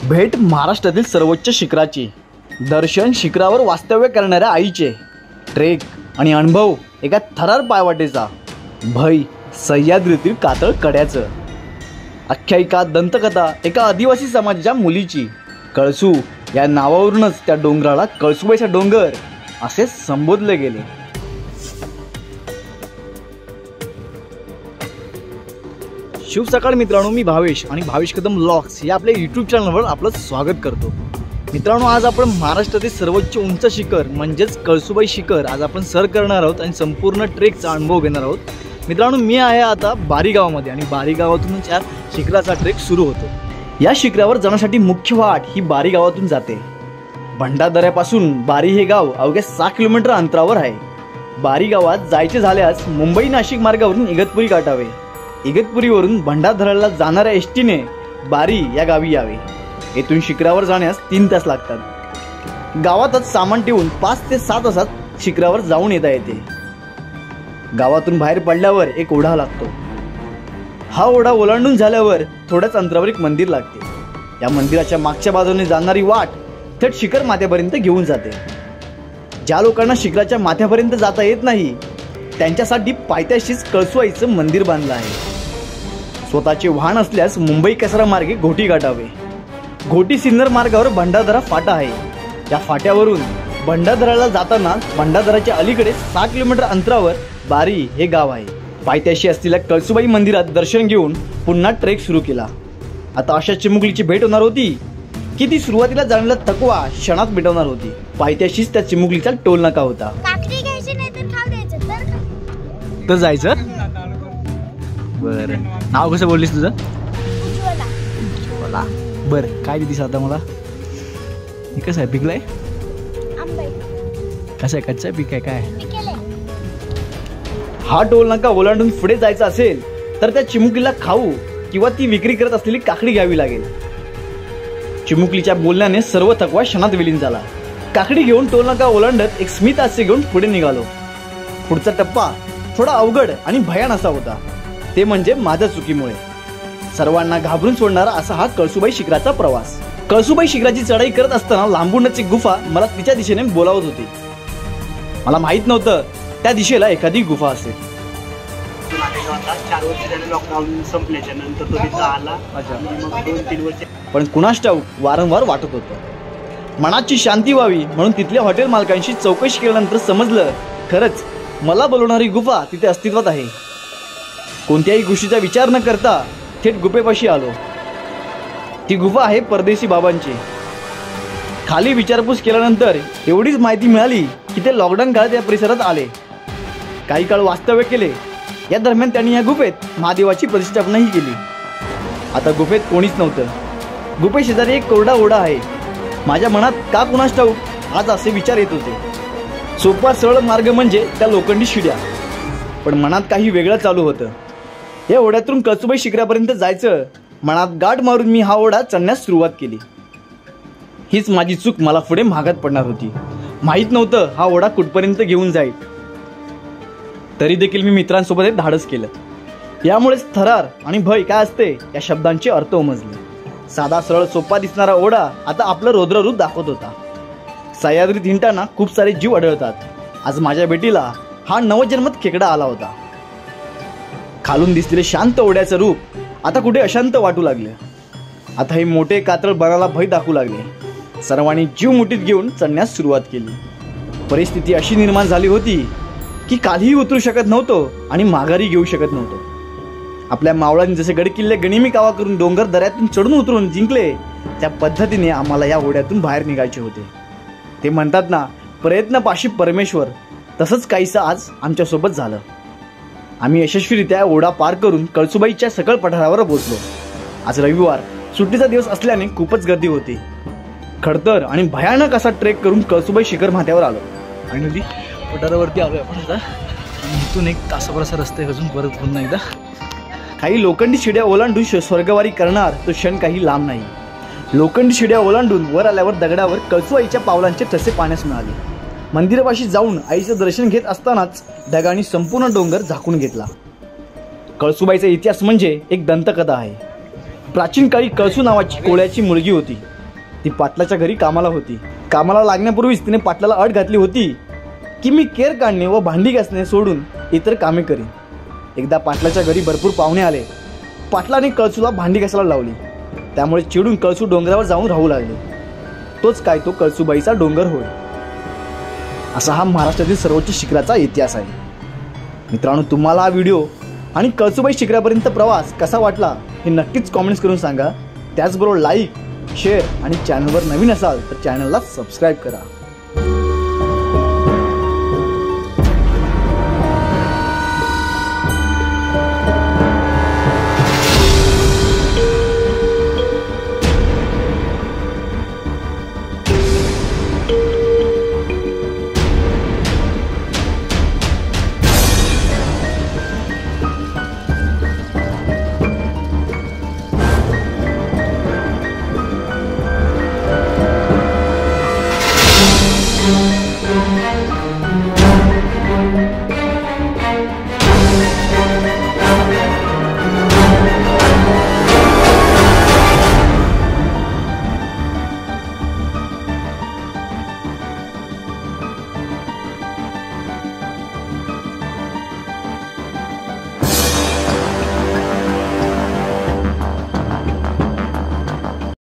भेट महाराष्ट्रातील सर्वोच्च शिखराची, दर्शन शिखरावर वास्तव्य करणाऱ्या आईचे, ट्रेक आणि अनुभव एका थरार पायवाटेचा, भय सह्याद्रीतील कातळ कड्याचं, आख्यायिका दंतकथा एका आदिवासी समाजाच्या मुलीची, कळसू या नावावरूनच त्या डोंगराला कळसुबाईचा डोंगर असे संबोधले गेले। शुभ सकाळ मित्रांनो, मी भावेश आणि भावेश कदम व्लॉग्स या आपल्या यूट्यूब चॅनलवर आपलं स्वागत करतो। मित्रांनो, आज आपण महाराष्ट्रातील सर्वोच्च उंच शिखर म्हणजेच कळसुबाई शिखर आज आपण सर करणार आहोत आणि संपूर्ण ट्रेकचा अनुभव घेणार आहोत। मित्रांनो, मी आहे आता बारी गावामध्ये आणि बारी गावातूनच या शिखराचा ट्रेक सुरू होतो। या शिखरावर जाण्यासाठी मुख्य वाट ही बारी गावातून जाते। भंडारदऱ्यापासून बारी हे गाव अवघ्या 6 किलोमीटर अंतरावर आहे। बारी गावात जायचे झाल्यास मुंबई नाशिक मार्गावरून इगतपुरी गाठावे। इगतपुरीवरून भंडारदऱ्याला जाणाऱ्या एसटीने बारी या गावी यावे। येथून शिखरावर जाण्यास 3 तास लागतात। गावातच सामान ठेवून 5 ते 6 तासात शिखरावर जाऊन येता येते। गावातून बाहेर पडल्यावर एक ओढा लागतो। हा ओढा ओलांडून झाल्यावर थोड्याच अंतरावर एक मंदिर लागते। या मंदिराच्या मागच्या बाजूने जाणारी वाट थेट शिखर माथ्यापर्यंत घेऊन जाते। ज्या लोकांना शिखराच्या माथ्यापर्यंत जाता येत नाही त्यांच्यासाठी पायथ्याशीच कळसुबाईचं मंदिर बांधलं आहे। स्वतःचे वाहन असल्यास मुंबई कसारा मार्गे घोटी गाठावे। घोटी सिन्नर मार्गावर भंडारदरा फाटा आहे। या फाट्यावरून भंडारदऱ्याला जाताना भंडारदऱ्याच्या अलीकडे 6 किलोमीटर अंतरावर बारी हे गाव आहे। पायथ्याशी असलेल्या कळसुबाई मंदिरात दर्शन घेऊन पुन्हा ट्रेक सुरू केला। आता अशा चिमुकलीची भेट होणार होती की ती सुरुवातीला जाणलेला थकवा क्षणात मिटवणार होती। पायथ्याशीच त्या चिमुकलीचा टोल नाका होता। तर जायचं बरं। नाव कसं बोललीस तुझं? उज्ज्वला। बरं, काय दिलीस आता मला? हे कसं आहे, पिकलंय? कसं आहे, कच्चं आहे पीक आहे काय? हा टोल नाका ओलांडून पुढे जायचं असेल तर त्या चिमुकलीला खाऊ किंवा ती विक्री करत असलेली काकडी घ्यावी लागेल। चिमुकलीच्या बोलण्याने सर्व थकवा क्षणात विलीन झाला। काकडी घेऊन टोल नाका ओलांडत एक स्मित हास्य घेऊन पुढे निघालो। पुढचा टप्पा थोडा अवघड आणि भयान असा होता, ते म्हणजे माझ्या चुकीमुळे सर्वांना घाबरून सोडणारा असा हा कळसुबाई शिखराचा प्रवास। कळसुबाई शिखराची चढाई करत असताना लांबूनच एक गुफा मला तिच्या दिशेने बोलावत होती। मला माहित नव्हतं त्या दिशेला एखादी गुफा असेल। 4 वर्ष झाले लॉकडाऊन संपल्याच्या नंतर तो तिथं आला। मग 2-3 वर्ष पण कुणास ठाऊक वारंवार वाटत होतं। मनाची शांती व्हावी म्हणून तिथल्या हॉटेल मालकांशी चौकशी केल्यानंतर समजलं खरंच मला बोलवणारी गुफा तिथे अस्तित्वात आहे। कोणत्याही गोष्टीचा विचार न करता थेट गुफेपाशी आलो। ती गुफा आहे परदेशी बाबांची। खाली विचारपूस केल्यानंतर एवढीच माहिती मिळाली की ते लॉकडाऊन काळात या परिसरात आले, काही काळ वास्तव्य केले। या दरम्यान त्यांनी या गुफेत महादेवाची प्रतिष्ठापनाही केली। आता गुफेत कोणीच नव्हतं। गुफेशेजारी एक कोरडा ओढा आहे। माझ्या मनात का कुणास ठाऊक आज असे विचार येत होते। सोपा सरळ मार्ग म्हणजे त्या लोखंडी शिड्या, पण मनात काही वेगळं चालू होतं। या ओढ्यातून कळसुबाई शिखरापर्यंत जायचं मनात गाठ मारून मी हा ओढा चढण्यास सुरुवात केली। हीच माझी चूक मला पुढे महागात पडणार होती। माहीत नव्हतं हा ओढा कुठपर्यंत घेऊन जाईल। तरी देखील मी मित्रांसोबत हे धाडस केलं। यामुळेच थरार आणि भय काय असते या शब्दांचे अर्थ उमजले। साधा सरळ सोपा दिसणारा ओढा आता आपलं रौद्र रूप दाखवत होता। सह्याद्रीत हिंडताना खूप सारे जीव आढळतात। आज माझ्या भेटीला हा नवजन्मत खेकडा आला होता। खालून दिसलेले शांत ओढ्याचं रूप आता कुठे अशांत वाटू लागले। आता हे मोठे कातळ बनाला भय दाखवू लागले। सर्वांनी जीव मुठीत घेऊन चढण्यास सुरुवात केली। परिस्थिती अशी निर्माण झाली होती की काहीही उतरू शकत नव्हतो आणि माघारी घेऊ शकत नव्हतो। आपल्या मावळांनी जसे गडकिल्ले गनिमी कावा करून डोंगर दऱ्यातून चढून उतरून जिंकले त्या पद्धतीने आम्हाला या ओढ्यातून बाहेर निघायचे होते। ते म्हणतात ना, प्रयत्नपाशी परमेश्वर, तसंच काहीसं आज आमच्यासोबत झालं। आम्ही यशस्वीरित्या ओढा पार करून कळसुबाईच्या सकळ पठारावर पोहोचलो। आज रविवार सुट्टीचा दिवस असल्याने खूपच गर्दी होती। खडतर आणि भयानक असा ट्रेक करून कळसुबाई शिखर माथ्यावर आलो आणि पठारावरती आलो आपण आता। इथून 1 तासाभराचा रस्ता आहे अजून परत पुन्हा एकदा। काही लोखंडी शिड्या ओलांडून स्वर्गवारी करणार तो क्षण काही लांब नाही। लोखंडी शिड्या ओलांडून वर आल्यावर दगडावर कळसुबाईच्या पावलांचे ठसे पाहण्यास मिळाले। मंदिरापाशी जाऊन आईचं दर्शन घेत असतानाच ढगांनी संपूर्ण डोंगर झाकून घेतला। कळसुबाईचा इतिहास म्हणजे एक दंतकथा आहे। प्राचीन काळी कळसू नावाची कोळ्याची मुलगी होती. ती पाटलाच्या घरी कामाला होती. कामाला लागण्यापूर्वीच तिने पाटलाला अट घातली होती की मी केर काढणे व भांडी घासणे सोडून इतर कामे करीन. एकदा पाटलाच्या घरी भरपूर पाहुणे आले. पाटलाने कळसूला भांडी घासायला लावली. त्यामुळे चिडून कळसू डोंगरावर जाऊन राहू लागले. तोच काय तो कळसूबाईचा डोंगर होय. असा हा महाराष्ट्रातील सर्वोच्च शिखराचा इतिहास आहे. मित्रांनो, तुम्हाला हा व्हिडिओ आणि कळसूबाई शिखरापर्यंत प्रवास कसा वाटला हे नक्कीच कॉमेंट्स करून सांगा. त्याचबरोबर लाईक, शेअर आणि चॅनलवर नवीन असाल तर चॅनलला सबस्क्राईब करा.